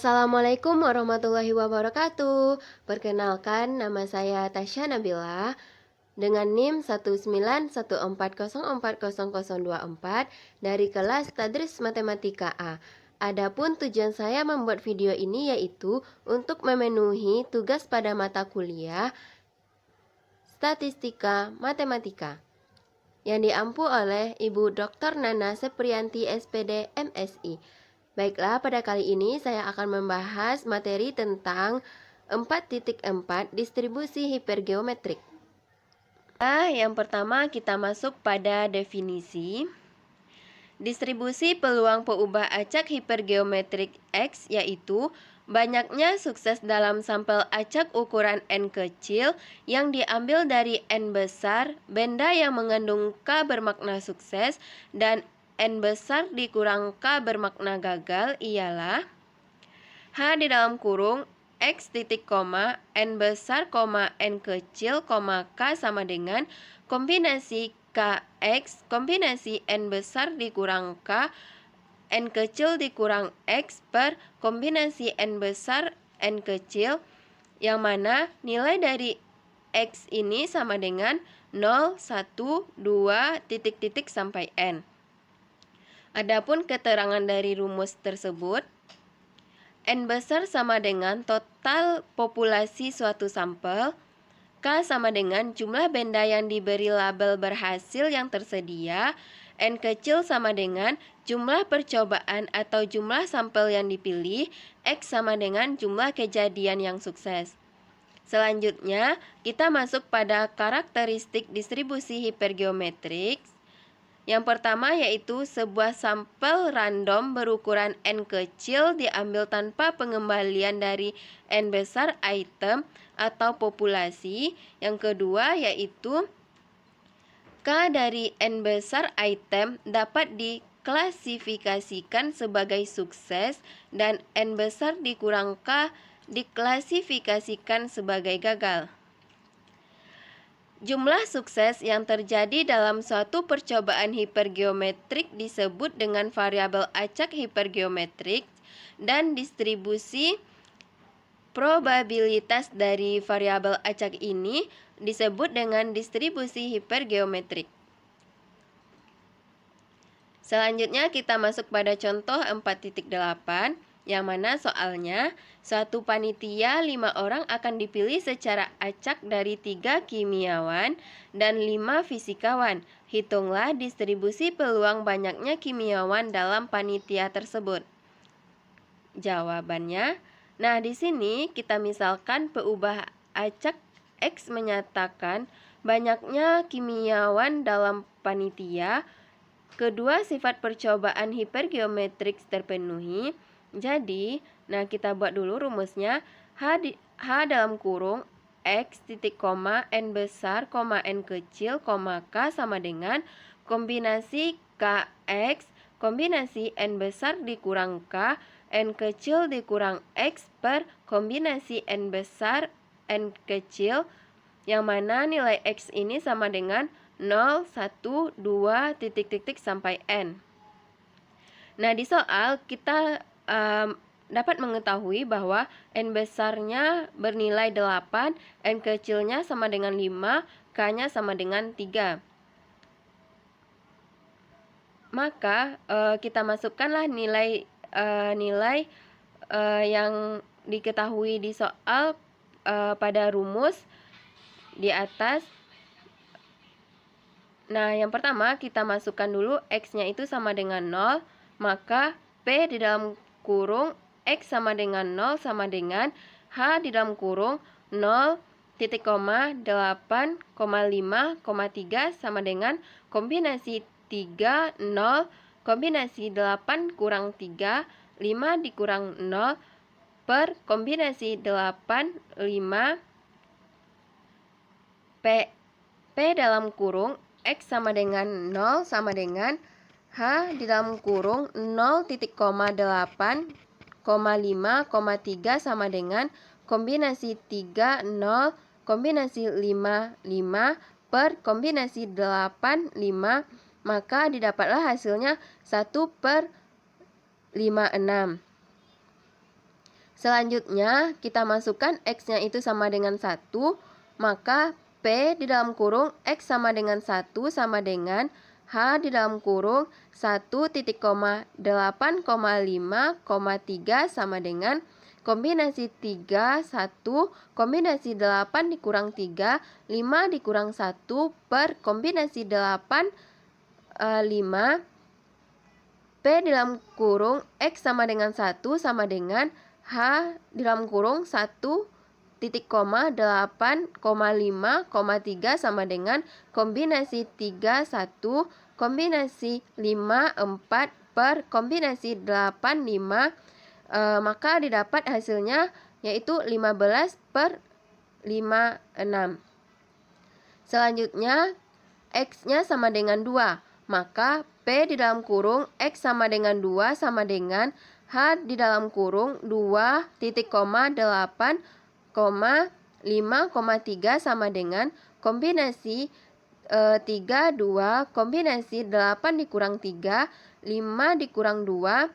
Assalamualaikum warahmatullahi wabarakatuh. Perkenalkan, nama saya Tasya Nabila dengan NIM 191404024 dari kelas Tadris Matematika A. Adapun tujuan saya membuat video ini yaitu untuk memenuhi tugas pada mata kuliah Statistika Matematika yang diampu oleh Ibu Dr. Nana Seprianti SPD MSI. Baiklah, pada kali ini saya akan membahas materi tentang 4.4 distribusi hipergeometrik. Yang pertama kita masuk pada definisi. Distribusi peluang peubah acak hipergeometrik X yaitu banyaknya sukses dalam sampel acak ukuran N kecil yang diambil dari N besar, benda yang mengandung K bermakna sukses, dan N besar dikurang K bermakna gagal ialah H di dalam kurung X titik koma N besar koma N kecil koma K sama dengan kombinasi KX kombinasi N besar dikurang K N kecil dikurang X per kombinasi N besar N kecil, yang mana nilai dari X ini sama dengan 0, 1, 2, titik-titik sampai N. Adapun keterangan dari rumus tersebut, N besar sama dengan total populasi suatu sampel, K sama dengan jumlah benda yang diberi label berhasil yang tersedia, N kecil sama dengan jumlah percobaan atau jumlah sampel yang dipilih, X sama dengan jumlah kejadian yang sukses. Selanjutnya, kita masuk pada karakteristik distribusi hipergeometrik. Yang pertama yaitu sebuah sampel random berukuran N kecil diambil tanpa pengembalian dari N besar item atau populasi. Yang kedua yaitu K dari N besar item dapat diklasifikasikan sebagai sukses dan N besar dikurang K diklasifikasikan sebagai gagal. Jumlah sukses yang terjadi dalam suatu percobaan hipergeometrik disebut dengan variabel acak hipergeometrik dan distribusi probabilitas dari variabel acak ini disebut dengan distribusi hipergeometrik. Selanjutnya kita masuk pada contoh 4.8 yang mana soalnya suatu panitia 5 orang akan dipilih secara acak dari 3 kimiawan dan 5 fisikawan. Hitunglah distribusi peluang banyaknya kimiawan dalam panitia tersebut. Jawabannya, nah di sini kita misalkan peubah acak X menyatakan banyaknya kimiawan dalam panitia. Kedua sifat percobaan hipergeometrik terpenuhi. Jadi, nah kita buat dulu rumusnya. H dalam kurung X titik koma N besar koma N kecil koma K sama dengan kombinasi KX kombinasi N besar dikurang K N kecil dikurang X per kombinasi N besar N kecil, yang mana nilai X ini sama dengan 0, 1, 2, titik-titik sampai N. Nah, di soal kita dapat mengetahui bahwa N besarnya bernilai 8, N kecilnya sama dengan 5, K-nya sama dengan 3. Maka kita masukkanlah nilai yang diketahui di soal pada rumus di atas. Nah, yang pertama kita masukkan dulu X-nya itu sama dengan 0, maka P di dalam kurung X sama dengan 0 sama dengan H di dalam kurung 0, titik koma 8, 5, 3 sama dengan kombinasi 3, 0, kombinasi 8 kurang 3, 5 dikurang 0, per kombinasi 8, 5, P dalam kurung X sama dengan 0 sama dengan H di dalam kurung 0, titik koma 8, 5, 3 sama dengan kombinasi 3, 0, kombinasi 5, 5 per kombinasi 8, 5, maka didapatlah hasilnya 1 per 56. Selanjutnya, kita masukkan X-nya itu sama dengan 1, maka P di dalam kurung X sama dengan 1 sama dengan H di dalam kurung 1,8,5,3 sama dengan kombinasi 3, 1, kombinasi 8 dikurang 3, 5 dikurang 1 per kombinasi 8, 5, P di dalam kurung X sama dengan 1 sama dengan H di dalam kurung 1,8,5,3 sama dengan kombinasi 3, 1, kombinasi 5, 4 per kombinasi 8, 5, maka didapat hasilnya yaitu 15 per 5, 6. Selanjutnya, X-nya sama dengan 2, maka P di dalam kurung X sama dengan 2 sama dengan H di dalam kurung 2,8,5,3 sama dengan kombinasi 3, 2, kombinasi 8 dikurang 3, 5 dikurang 2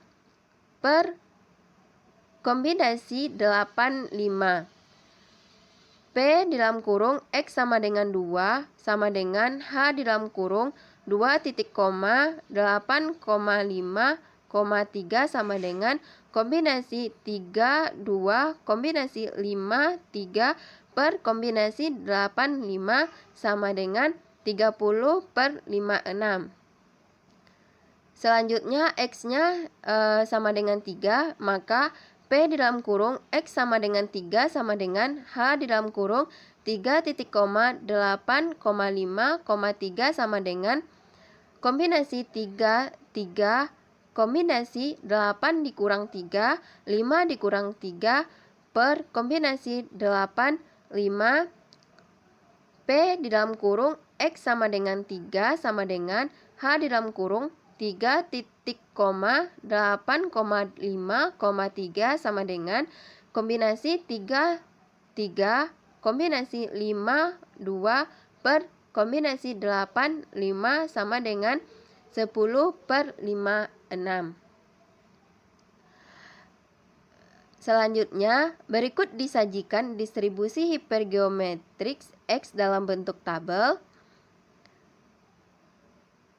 per kombinasi 8, 5. P di dalam kurung X sama dengan 2 sama dengan H di dalam kurung 2,8,5,3 sama dengan kombinasi 3, 2, kombinasi 5, 3 per kombinasi 8, 5 sama dengan 30 per 5, 6. Selanjutnya X-nya sama dengan 3, maka P di dalam kurung X sama dengan 3 sama dengan H di dalam kurung 3,8,5,3 sama dengan kombinasi 3, 3, kombinasi 8 dikurang 3, 5 dikurang 3 per kombinasi 8, 5, P di dalam kurung X sama dengan 3 sama dengan H di dalam kurung 3,8,5,3 sama dengan kombinasi 3, 3, kombinasi 5, 2 per kombinasi 8, 5 sama dengan 10 per 5, 6. Selanjutnya, berikut disajikan distribusi hipergeometrik X dalam bentuk tabel.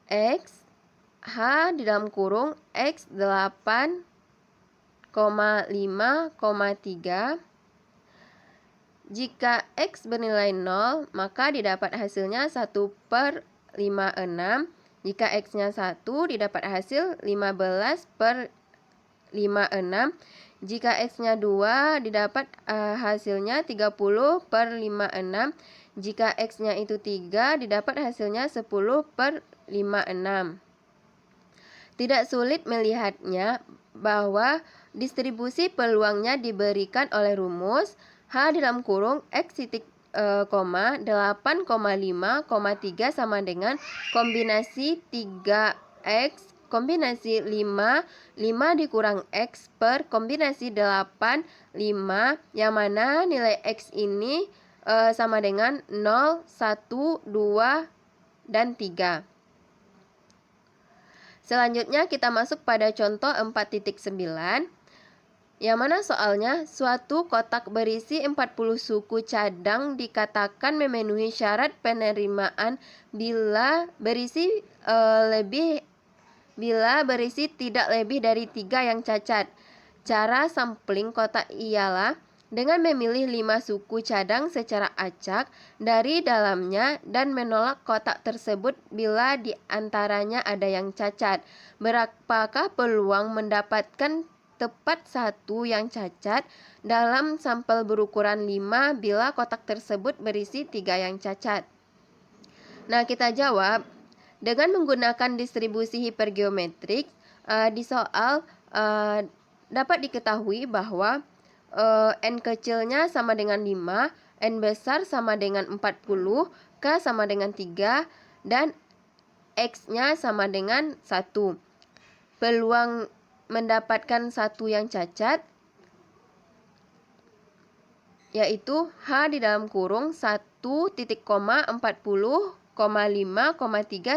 X, H di dalam kurung X 8,5,3. Jika X bernilai 0, maka didapat hasilnya 1 per 5, 6. Jika X-nya 1, didapat hasil 15 per 5, 6. Jika X-nya 2, didapat hasilnya 30 per 5, 6. Jika X-nya itu 3, didapat hasilnya 10 per 5, 6. Tidak sulit melihatnya bahwa distribusi peluangnya diberikan oleh rumus H di dalam kurung X titik 8,5,3 sama dengan kombinasi 3X kombinasi 5, 5 dikurang X per kombinasi 8, 5, yang mana nilai X ini sama dengan 0, 1, 2, dan 3. Selanjutnya kita masuk pada contoh 4.9, yang mana soalnya suatu kotak berisi 40 suku cadang dikatakan memenuhi syarat penerimaan bila berisi tidak lebih dari 3 yang cacat. Cara sampling kotak ialah dengan memilih 5 suku cadang secara acak dari dalamnya dan menolak kotak tersebut bila di antaranya ada yang cacat. Berapakah peluang mendapatkan tepat 1 yang cacat dalam sampel berukuran 5 bila kotak tersebut berisi 3 yang cacat? Nah, kita jawab dengan menggunakan distribusi hipergeometrik. Di soal dapat diketahui bahwa N kecilnya sama dengan 5, N besar sama dengan 40, K sama dengan 3, dan X-nya sama dengan 1. Peluang mendapatkan 1 yang cacat yaitu H di dalam kurung 1,40,5,3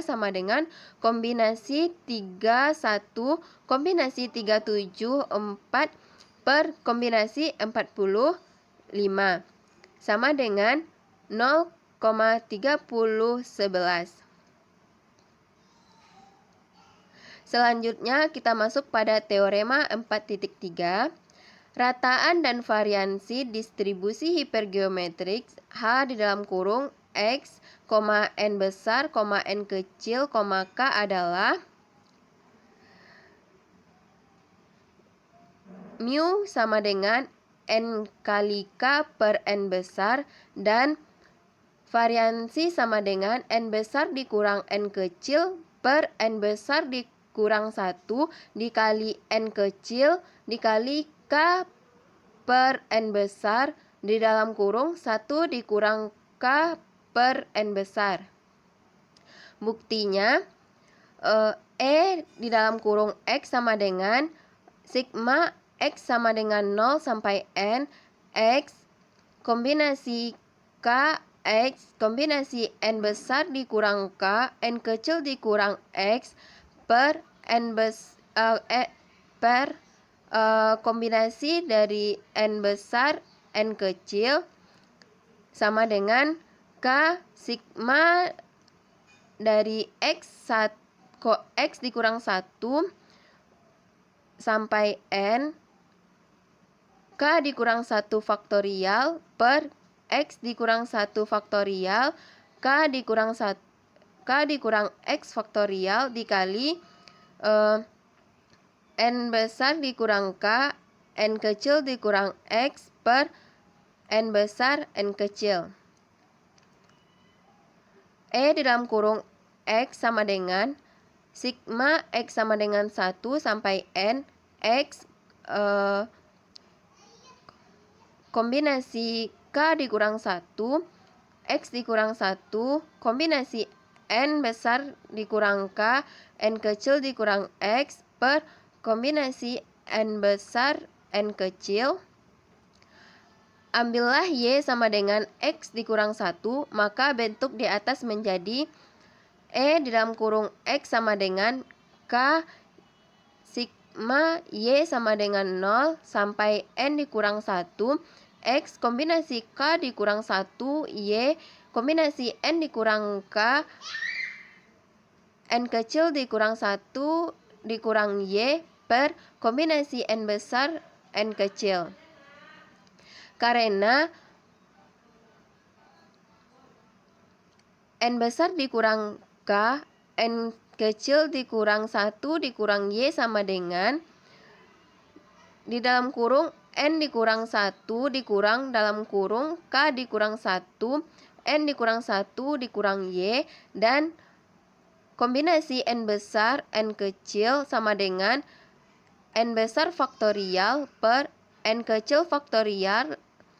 sama dengan kombinasi 3, 1, kombinasi 3, 7, 4 per kombinasi 45 sama dengan 0,3011. Selanjutnya kita masuk pada teorema 4.3. Rataan dan variansi distribusi hipergeometrik H di dalam kurung X, N besar, N kecil, K adalah mu sama dengan N kali K per N besar, dan variansi sama dengan N besar dikurang N kecil per N besar dikurang 1 dikali N kecil dikali K per N besar di dalam kurung 1 dikurang K per N besar. Buktinya E di dalam kurung X sama dengan sigma X sama dengan 0 sampai N X kombinasi K X kombinasi N besar dikurang K N kecil dikurang X per kombinasi dari N besar N kecil sama dengan K sigma dari X dikurang 1 sampai N K dikurang 1 faktorial per X dikurang 1 faktorial K dikurang X faktorial dikali N besar dikurang K N kecil dikurang X per N besar N kecil. E di dalam kurung X sama dengan sigma X sama dengan 1 sampai N X kombinasi K dikurang 1 X dikurang 1 kombinasi N besar dikurang K N kecil dikurang X per kombinasi N besar N kecil. Ambillah Y sama dengan X dikurang 1, maka bentuk di atas menjadi E di dalam kurung X sama dengan K sigma Y sama dengan 0 sampai N dikurang 1 X kombinasi K dikurang 1 Y kombinasi N dikurang K N kecil dikurang 1 dikurang Y per kombinasi N besar N kecil. Karena N besar dikurang K N kecil dikurang 1 dikurang Y sama dengan di dalam kurung N dikurang 1 dikurang dalam kurung K dikurang 1 N dikurang 1 dikurang Y, dan kombinasi N besar N kecil sama dengan N besar faktorial per N kecil faktorial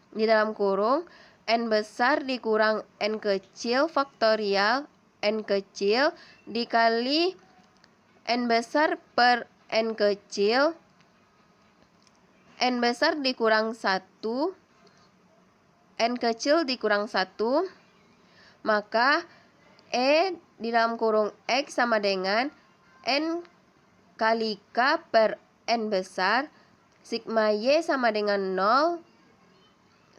di dalam kurung N besar dikurang N kecil faktorial N kecil dikali N besar per N kecil N besar dikurang 1 N kecil dikurang 1, maka E di dalam kurung X sama dengan N kali K per N besar sigma Y sama dengan 0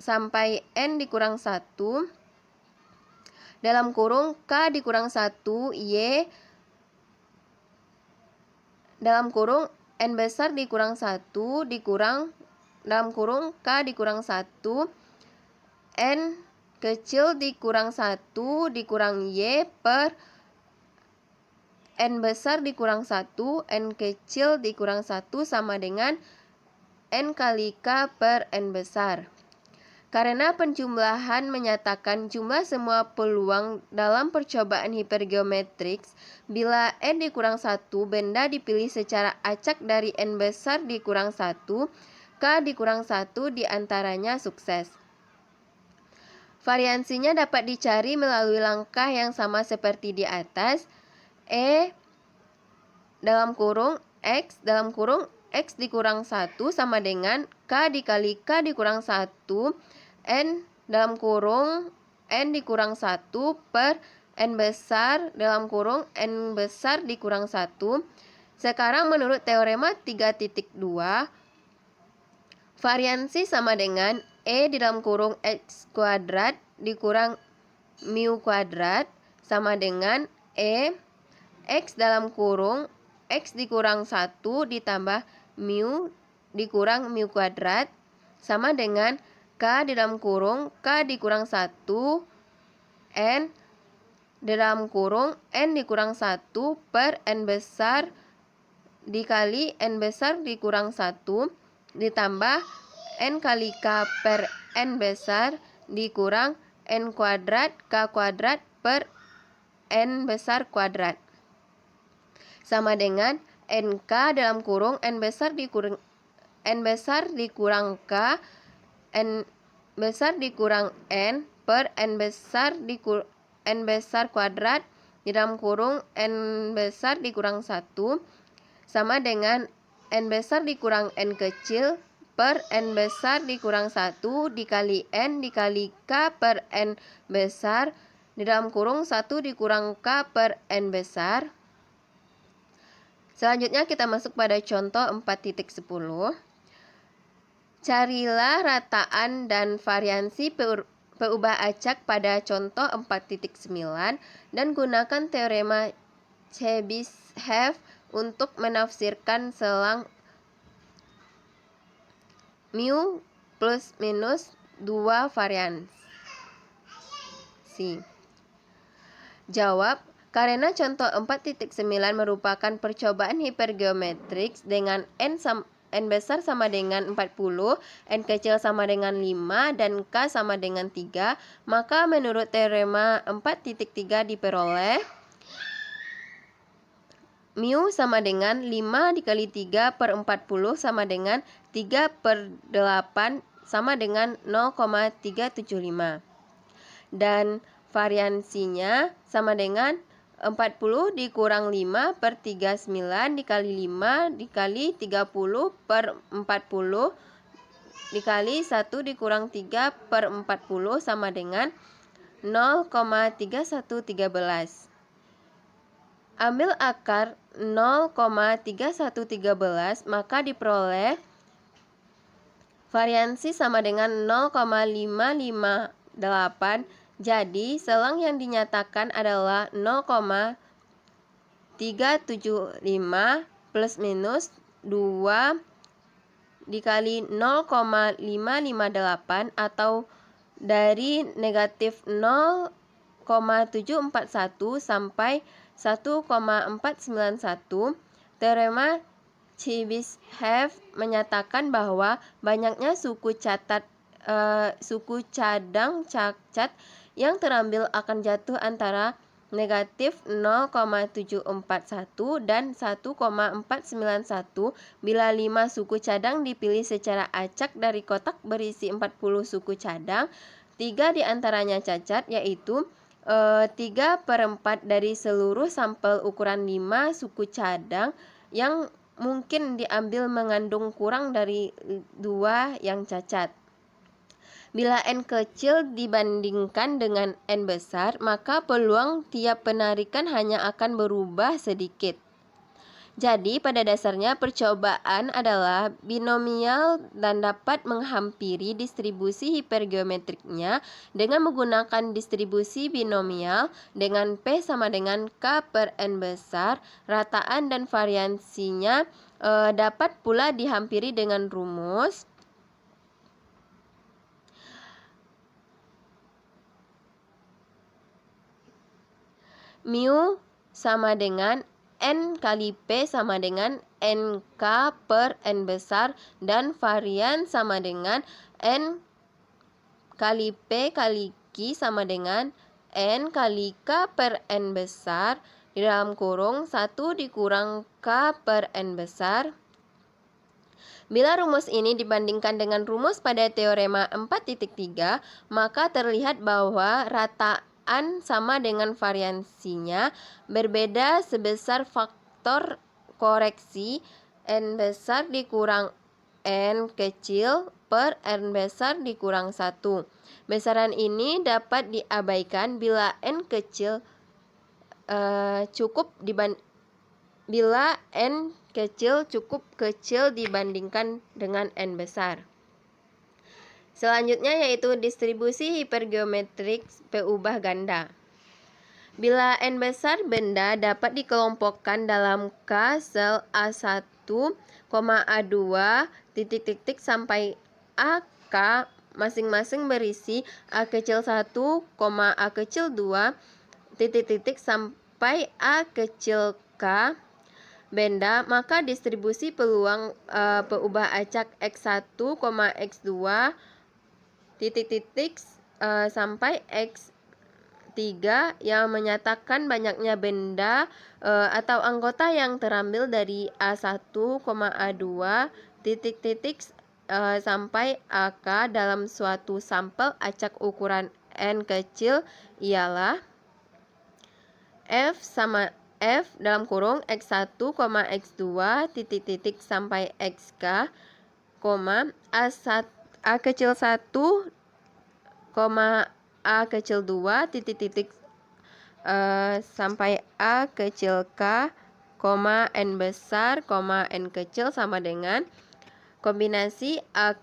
sampai N dikurang 1 dalam kurung K dikurang 1 Y dalam kurung N besar dikurang 1 dikurang dalam kurung K dikurang 1 N kecil dikurang 1 dikurang Y per N besar dikurang 1 N kecil dikurang 1 sama dengan N kali K per N besar. Karena penjumlahan menyatakan jumlah semua peluang dalam percobaan hipergeometrik, bila N dikurang 1 benda dipilih secara acak dari N besar dikurang 1, K dikurang 1 diantaranya sukses. Variansinya dapat dicari melalui langkah yang sama seperti di atas. E dalam kurung X dalam kurung X dikurang 1 sama dengan K dikali K dikurang 1 N dalam kurung N dikurang 1 per N besar dalam kurung N besar dikurang 1. Sekarang menurut teorema 3.2, Variansi sama dengan E di dalam kurung X kuadrat dikurang mu kuadrat sama dengan E X dalam kurung X dikurang 1 ditambah mu dikurang mu kuadrat sama dengan K di dalam kurung K dikurang 1 N di dalam kurung N dikurang 1 per N besar dikali N besar dikurang 1 ditambah N kali K per N besar dikurang N kuadrat K kuadrat per N besar kuadrat sama dengan NK dalam kurung N besar dikurang K N besar dikurang N per N besar kuadrat di dalam kurung N besar dikurang 1 sama dengan N besar dikurang N kecil per N besar dikurang 1 dikali N dikali K per N besar di dalam kurung 1 dikurang K per N besar. Selanjutnya kita masuk pada contoh 4.10. Carilah rataan dan variansi peubah acak pada contoh 4.9 dan gunakan teorema Chebyshev untuk menafsirkan selang mu plus minus 2 variansi. Jawab, karena contoh 4.9 merupakan percobaan hipergeometrik dengan N besar sama dengan 40, N kecil sama dengan 5, dan K sama dengan 3, maka menurut teorema 4.3 diperoleh mu sama dengan 5 dikali 3 per 40 sama dengan 3 per 8 sama dengan 0,375. Dan variansinya sama dengan 40 dikurang 5 per 39 dikali 5 dikali 30 per 40 dikali 1 dikurang 3 per 40 sama dengan 0,3113. Ambil akar 0,3113 maka diperoleh variansi sama dengan 0,558. Jadi selang yang dinyatakan adalah 0,375 plus minus 2 dikali 0,558 atau dari negatif 0,741 sampai 1,491. Teorema Chebyshev menyatakan bahwa banyaknya suku cadang cacat yang terambil akan jatuh antara negatif 0,741 dan 1,491 bila 5 suku cadang dipilih secara acak dari kotak berisi 40 suku cadang. 3 diantaranya cacat, yaitu 3/4 dari seluruh sampel ukuran 5 suku cadang yang mungkin diambil mengandung kurang dari 2 yang cacat. Bila N kecil dibandingkan dengan N besar, maka peluang tiap penarikan hanya akan berubah sedikit. Jadi pada dasarnya percobaan adalah binomial dan dapat menghampiri distribusi hipergeometriknya dengan menggunakan distribusi binomial dengan P sama dengan K per N besar. Rataan dan variansinya dapat pula dihampiri dengan rumus mu sama dengan N kali P sama dengan NK per N besar dan varian sama dengan N kali P kali Q sama dengan N kali K per N besar di dalam kurung 1 dikurang K per N besar. Bila rumus ini dibandingkan dengan rumus pada teorema 4.3, maka terlihat bahwa rataan sama dengan variansinya berbeda sebesar faktor koreksi N besar dikurang N kecil per N besar dikurang 1. Besaran ini dapat diabaikan bila N kecil cukup kecil dibandingkan dengan N besar. Selanjutnya yaitu distribusi hipergeometrik P-ubah ganda. Bila N besar benda dapat dikelompokkan dalam K sel A1, A2, sampai AK masing-masing berisi A kecil 1, A kecil 2, sampai A kecil K benda, maka distribusi peluang peubah acak X1, X2, sampai X3 yang menyatakan banyaknya benda atau anggota yang terambil dari A1, A2, sampai AK dalam suatu sampel acak ukuran N kecil ialah F dalam kurung X1, X2, sampai XK, A kecil 1, A kecil 2, sampai A kecil K, N besar, N kecil sama dengan kombinasi A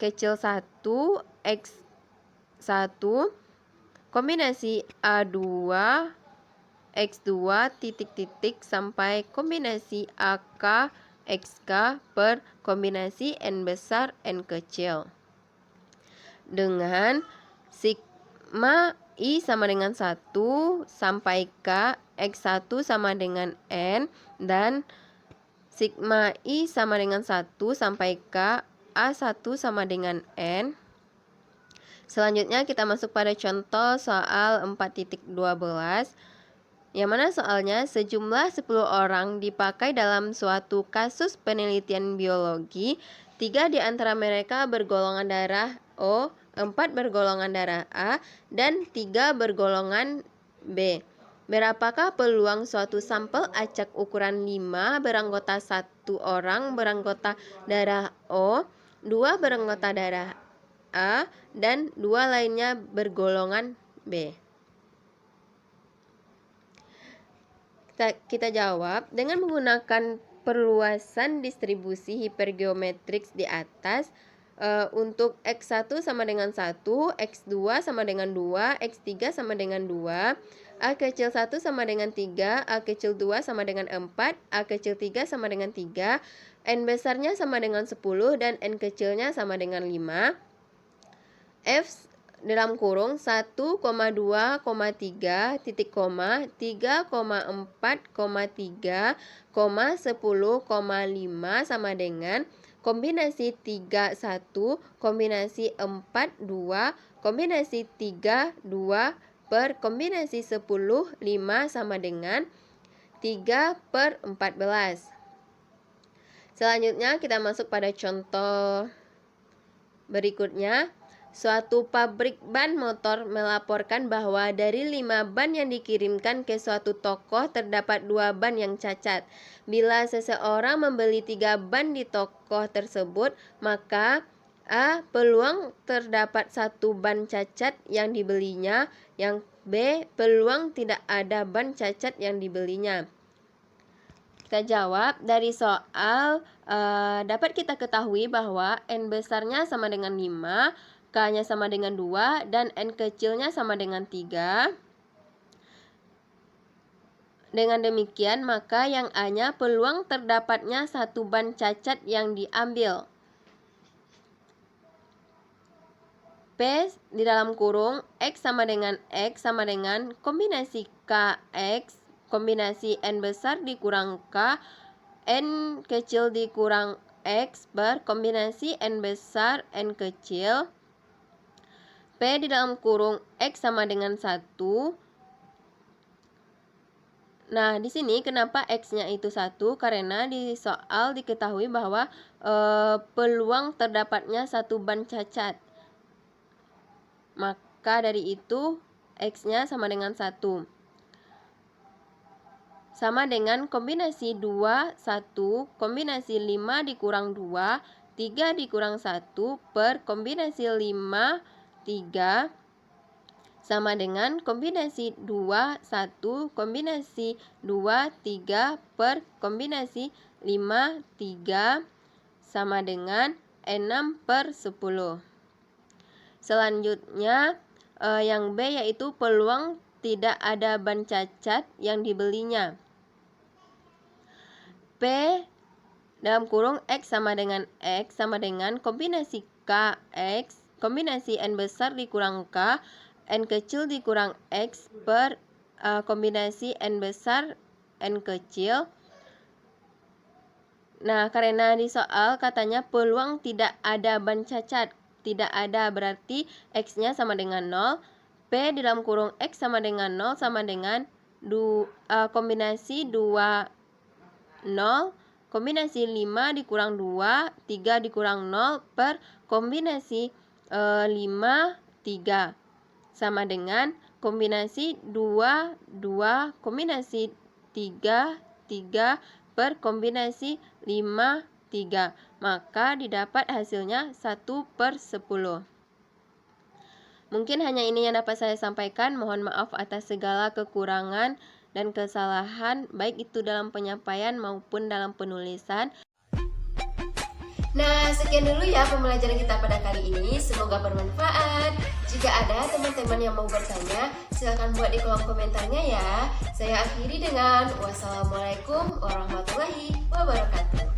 kecil 1, X1, kombinasi A2, X2, sampai kombinasi AK, XK per kombinasi N besar, N kecil. Dengan sigma I sama dengan 1 sampai K, X1 sama dengan N, dan sigma I sama dengan 1 sampai K, A1 sama dengan N. Selanjutnya kita masuk pada contoh soal 4.12, yang mana soalnya sejumlah 10 orang dipakai dalam suatu kasus penelitian biologi. 3 di antara mereka bergolongan darah O, 4 bergolongan darah A, dan 3 bergolongan B. Berapakah peluang suatu sampel acak ukuran 5 beranggota 1 orang beranggota darah O, 2 beranggota darah A, dan 2 lainnya bergolongan B? Kita jawab dengan menggunakan perluasan distribusi hipergeometrik di atas. Untuk X1 sama dengan 1, X2 sama dengan 2, X3 sama dengan 2, A kecil 1 sama dengan 3, A kecil 2 sama dengan 4, A kecil 3 sama dengan 3, N besarnya sama dengan 10, dan N kecilnya sama dengan 5. F dalam kurung 1, 2, 3, 3, 4, 3, 10,5 sama dengan kombinasi 3, 1, kombinasi 4, 2, kombinasi 3, 2 per kombinasi 10, 5 sama dengan 3 per 14. Selanjutnya kita masuk pada contoh berikutnya. Suatu pabrik ban motor melaporkan bahwa dari 5 ban yang dikirimkan ke suatu toko terdapat 2 ban yang cacat. Bila seseorang membeli 3 ban di toko tersebut, maka A. Peluang terdapat 1 ban cacat yang dibelinya, yang B. Peluang tidak ada ban cacat yang dibelinya. Kita jawab dari soal dapat kita ketahui bahwa N besarnya sama dengan 5, K-nya sama dengan 2, dan N kecilnya sama dengan 3. Dengan demikian, maka yang A-nya peluang terdapatnya 1 ban cacat yang diambil. P di dalam kurung X sama dengan kombinasi KX, kombinasi N besar dikurang K, N kecil dikurang X per kombinasi N besar, N kecil. P di dalam kurung X sama dengan 1. Nah, di sini kenapa X-nya itu 1? Karena di soal diketahui bahwa peluang terdapatnya 1 ban cacat. Maka dari itu X-nya sama dengan 1. Sama dengan kombinasi 2, 1, kombinasi 5 dikurang 2, 3 dikurang 1 per kombinasi 5, 3 sama dengan kombinasi 2, 1, kombinasi 2, 3 per kombinasi 5, 3 sama dengan 6 per 10. Selanjutnya yang B yaitu peluang tidak ada ban cacat yang dibelinya. P dalam kurung X sama dengan kombinasi K X, kombinasi N besar dikurang K, N kecil dikurang X per kombinasi N besar N kecil. Nah, karena di soal katanya peluang tidak ada ban cacat. Tidak ada berarti X-nya sama dengan 0. P di dalam kurung X sama dengan 0 sama dengan kombinasi 2, 0. Kombinasi 5 dikurang 2, 3 dikurang 0 per kombinasi 5, 3. Sama dengan kombinasi 2, 2, kombinasi 3, 3 per kombinasi 5, 3. Maka didapat hasilnya 1/10. Mungkin hanya ini yang dapat saya sampaikan. Mohon maaf atas segala kekurangan dan kesalahan, baik itu dalam penyampaian maupun dalam penulisan. Nah, sekian dulu ya pembelajaran kita pada kali ini. Semoga bermanfaat. Jika ada teman-teman yang mau bertanya, silahkan buat di kolom komentarnya ya. Saya akhiri dengan wassalamualaikum warahmatullahi wabarakatuh.